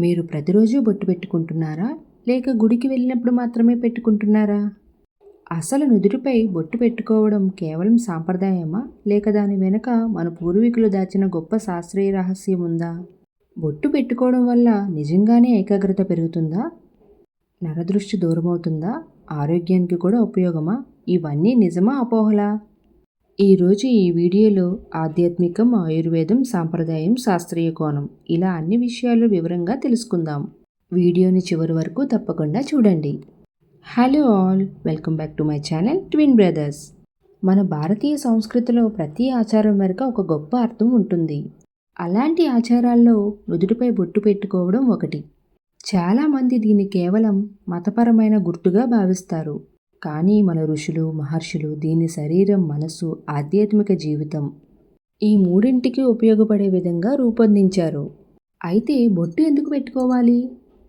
మీరు ప్రతిరోజు బొట్టు పెట్టుకుంటున్నారా? లేక గుడికి వెళ్ళినప్పుడు మాత్రమే పెట్టుకుంటున్నారా? అసలు నుదుటిపై బొట్టు పెట్టుకోవడం కేవలం సాంప్రదాయమా? లేక దాని వెనుక మన పూర్వీకులు దాచిన గొప్ప శాస్త్రీయ రహస్యం ఉందా? బొట్టు పెట్టుకోవడం వల్ల నిజంగానే ఏకాగ్రత పెరుగుతుందా? నరదృష్టి దూరమవుతుందా? ఆరోగ్యానికి కూడా ఉపయోగమా? ఇవన్నీ నిజమా అపోహలా? ఈరోజు ఈ వీడియోలో ఆధ్యాత్మికం, ఆయుర్వేదం, సాంప్రదాయం, శాస్త్రీయ కోణం ఇలా అన్ని విషయాలు వివరంగా తెలుసుకుందాం. వీడియోని చివరి వరకు తప్పకుండా చూడండి. Hello all, welcome back to my channel twin brothers. మన భారతీయ సంస్కృతిలో ప్రతి ఆచారం వెనుక ఒక గొప్ప అర్థం ఉంటుంది. అలాంటి ఆచారాల్లో నుదుటిపై బొట్టు పెట్టుకోవడం ఒకటి. చాలామంది దీన్ని కేవలం మతపరమైన గుర్తుగా భావిస్తారు. కానీ మన ఋషులు, మహర్షులు దీన్ని శరీరం, మనస్సు, ఆధ్యాత్మిక జీవితం ఈ మూడింటికి ఉపయోగపడే విధంగా రూపొందించారు. అయితే బొట్టు ఎందుకు పెట్టుకోవాలి?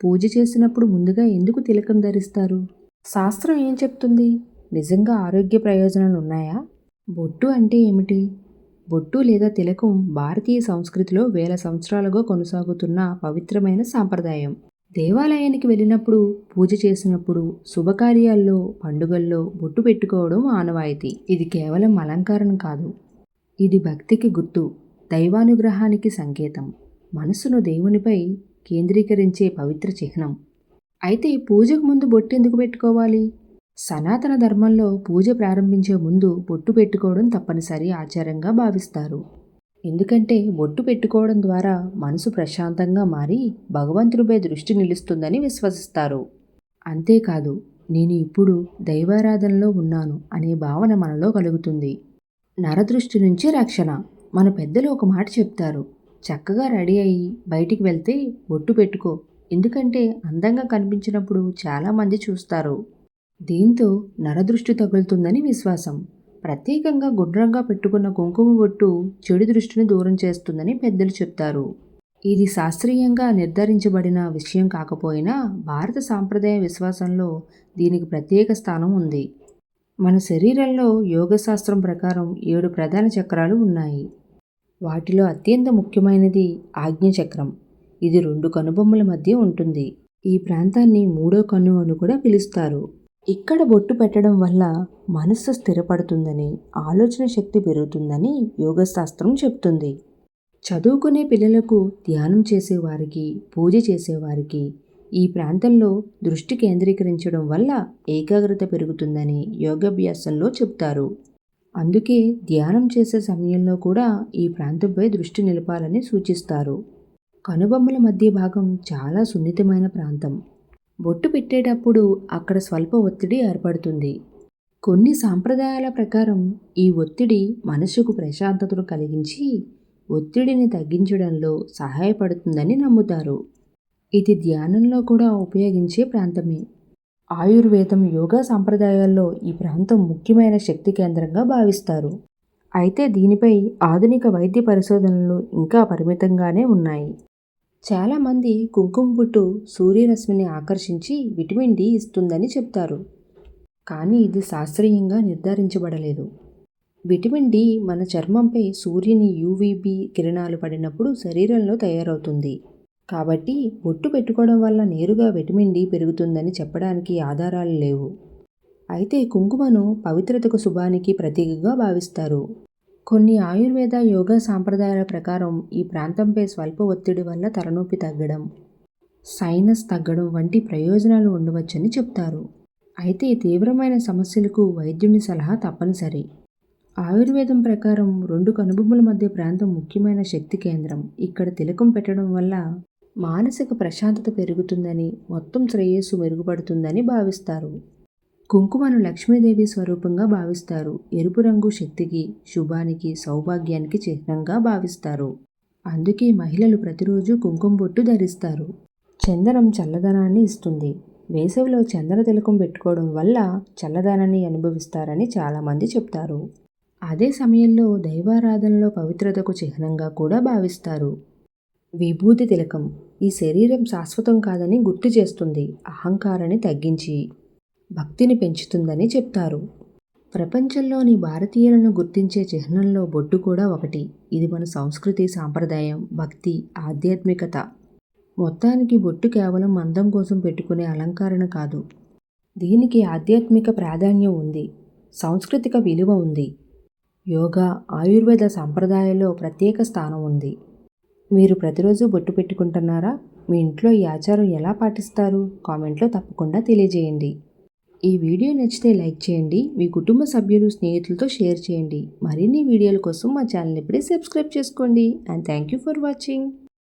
పూజ చేసినప్పుడు ముందుగా ఎందుకు తిలకం ధరిస్తారు? శాస్త్రం ఏం చెప్తుంది? నిజంగా ఆరోగ్య ప్రయోజనాలు ఉన్నాయా? బొట్టు అంటే ఏమిటి? బొట్టు లేదా తిలకం భారతీయ సంస్కృతిలో వేల సంవత్సరాలుగా కొనసాగుతున్న పవిత్రమైన సాంప్రదాయం. దేవాలయానికి వెళ్ళినప్పుడు, పూజ చేసినప్పుడు, శుభకార్యాల్లో, పండుగల్లో బొట్టు పెట్టుకోవడం ఆనవాయితీ. ఇది కేవలం అలంకారం కాదు. ఇది భక్తికి గుర్తు, దైవానుగ్రహానికి సంకేతం, మనసును దేవునిపై కేంద్రీకరించే పవిత్ర చిహ్నం. అయితే పూజకు ముందు బొట్టు ఎందుకు పెట్టుకోవాలి? సనాతన ధర్మంలో పూజ ప్రారంభించే ముందు బొట్టు పెట్టుకోవడం తప్పనిసరి ఆచారంగా భావిస్తారు. ఎందుకంటే బొట్టు పెట్టుకోవడం ద్వారా మనసు ప్రశాంతంగా మారి భగవంతుడిపై దృష్టి నిలుస్తుందని విశ్వసిస్తారు. అంతేకాదు, నేను ఇప్పుడు దైవారాధనలో ఉన్నాను అనే భావన మనలో కలుగుతుంది. నరదృష్టి నుంచి రక్షణ. మన పెద్దలు ఒక మాట చెప్తారు, చక్కగా రెడీ అయ్యి బయటికి వెళ్తే బొట్టు పెట్టుకో, ఎందుకంటే అందంగా కనిపించినప్పుడు చాలామంది చూస్తారు. దీంతో నరదృష్టి తగులుతుందని విశ్వాసం. ప్రత్యేకంగా గుండ్రంగా పెట్టుకున్న కుంకుమ బొట్టు చెడు దృష్టిని దూరం చేస్తుందని పెద్దలు చెప్తారు. ఇది శాస్త్రీయంగా నిర్ధారించబడిన విషయం కాకపోయినా భారత సాంప్రదాయ విశ్వాసంలో దీనికి ప్రత్యేక స్థానం ఉంది. మన శరీరంలో యోగశాస్త్రం ప్రకారం 7 ప్రధాన చక్రాలు ఉన్నాయి. వాటిలో అత్యంత ముఖ్యమైనది ఆజ్ఞచక్రం. ఇది 2 కనుబొమ్మల మధ్య ఉంటుంది. ఈ ప్రాంతాన్ని మూడో కన్ను అని కూడా పిలుస్తారు. ఇక్కడ బొట్టు పెట్టడం వల్ల మనస్సు స్థిరపడుతుందని, ఆలోచన శక్తి పెరుగుతుందని యోగశాస్త్రం చెప్తుంది. చదువుకునే పిల్లలకు, ధ్యానం చేసేవారికి, పూజ చేసేవారికి ఈ ప్రాంతంలో దృష్టి కేంద్రీకరించడం వల్ల ఏకాగ్రత పెరుగుతుందని యోగాభ్యాసంలో చెప్తారు. అందుకే ధ్యానం చేసే సమయంలో కూడా ఈ ప్రాంతంపై దృష్టి నిలపాలని సూచిస్తారు. కనుబొమ్మల మధ్య భాగం చాలా సున్నితమైన ప్రాంతం. బొట్టు పెట్టేటప్పుడు అక్కడ స్వల్ప ఒత్తిడి ఏర్పడుతుంది. కొన్ని సాంప్రదాయాల ప్రకారం ఈ ఒత్తిడి మనసుకు ప్రశాంతతను కలిగించి ఒత్తిడిని తగ్గించడంలో సహాయపడుతుందని నమ్ముతారు. ఇది ధ్యానంలో కూడా ఉపయోగించే ప్రాంతమే. ఆయుర్వేదం, యోగా సాంప్రదాయాల్లో ఈ ప్రాంతం ముఖ్యమైన శక్తి కేంద్రంగా భావిస్తారు. అయితే దీనిపై ఆధునిక వైద్య పరిశోధనలు ఇంకా పరిమితంగానే ఉన్నాయి. చాలామంది కుంకుమ బొట్టు సూర్యరశ్మిని ఆకర్షించి విటమిన్ డి ఇస్తుందని చెప్తారు. కానీ ఇది శాస్త్రీయంగా నిర్ధారించబడలేదు. విటమిన్ డి మన చర్మంపై సూర్యుని యువిబి కిరణాలు పడినప్పుడు శరీరంలో తయారవుతుంది. కాబట్టి బొట్టు పెట్టుకోవడం వల్ల నేరుగా విటమిన్ డి పెరుగుతుందని చెప్పడానికి ఆధారాలు లేవు. అయితే కుంకుమను పవిత్రతకు, శుభానికి ప్రతీకగా భావిస్తారు. కొన్ని ఆయుర్వేద, యోగా సాంప్రదాయాల ప్రకారం ఈ ప్రాంతంపై స్వల్ప ఒత్తిడి వల్ల తలనొప్పి తగ్గడం, సైనస్ తగ్గడం వంటి ప్రయోజనాలు ఉండవచ్చని చెప్తారు. అయితే తీవ్రమైన సమస్యలకు వైద్యుని సలహా తప్పనిసరి. ఆయుర్వేదం ప్రకారం 2 కనుబొమ్మల మధ్య ప్రాంతం ముఖ్యమైన శక్తి కేంద్రం. ఇక్కడ తిలకం పెట్టడం వల్ల మానసిక ప్రశాంతత పెరుగుతుందని, మొత్తం శ్రేయస్సు మెరుగుపడుతుందని భావిస్తారు. కుంకుమను లక్ష్మీదేవి స్వరూపంగా భావిస్తారు. ఎరుపు రంగు శక్తికి, శుభానికి, సౌభాగ్యానికి చిహ్నంగా భావిస్తారు. అందుకే మహిళలు ప్రతిరోజు కుంకుమ బొట్టు ధరిస్తారు. చందనం చల్లదనాన్ని ఇస్తుంది. వేసవిలో చందన తిలకం పెట్టుకోవడం వల్ల చల్లదనాన్ని అనుభవిస్తారని చాలామంది చెప్తారు. అదే సమయంలో దైవారాధనలో పవిత్రతకు చిహ్నంగా కూడా భావిస్తారు. విభూతి తిలకం ఈ శరీరం శాశ్వతం కాదని గుర్తు చేస్తుంది. అహంకారాన్ని తగ్గించి భక్తిని పెంచుతుందని చెప్తారు. ప్రపంచంలోని భారతీయులను గుర్తించే చిహ్నంలో బొట్టు కూడా ఒకటి. ఇది మన సంస్కృతి, సాంప్రదాయం, భక్తి, ఆధ్యాత్మికత మొత్తానికి బొట్టు కేవలం అందం కోసం పెట్టుకునే అలంకరణ కాదు. దీనికి ఆధ్యాత్మిక ప్రాధాన్యం ఉంది, సాంస్కృతిక విలువ ఉంది, యోగా, ఆయుర్వేద సంప్రదాయాల్లో ప్రత్యేక స్థానం ఉంది. మీరు ప్రతిరోజు బొట్టు పెట్టుకుంటున్నారా? మీ ఇంట్లో ఈ ఆచారం ఎలా పాటిస్తారు? కామెంట్లో తప్పకుండా తెలియజేయండి. ఈ వీడియో నచ్చితే లైక్ చేయండి, మీ కుటుంబ సభ్యులు, స్నేహితులతో షేర్ చేయండి. మరిన్ని వీడియోల కోసం మా ఛానల్ ఇప్పుడే సబ్స్క్రైబ్ చేసుకోండి. And thank you for watching.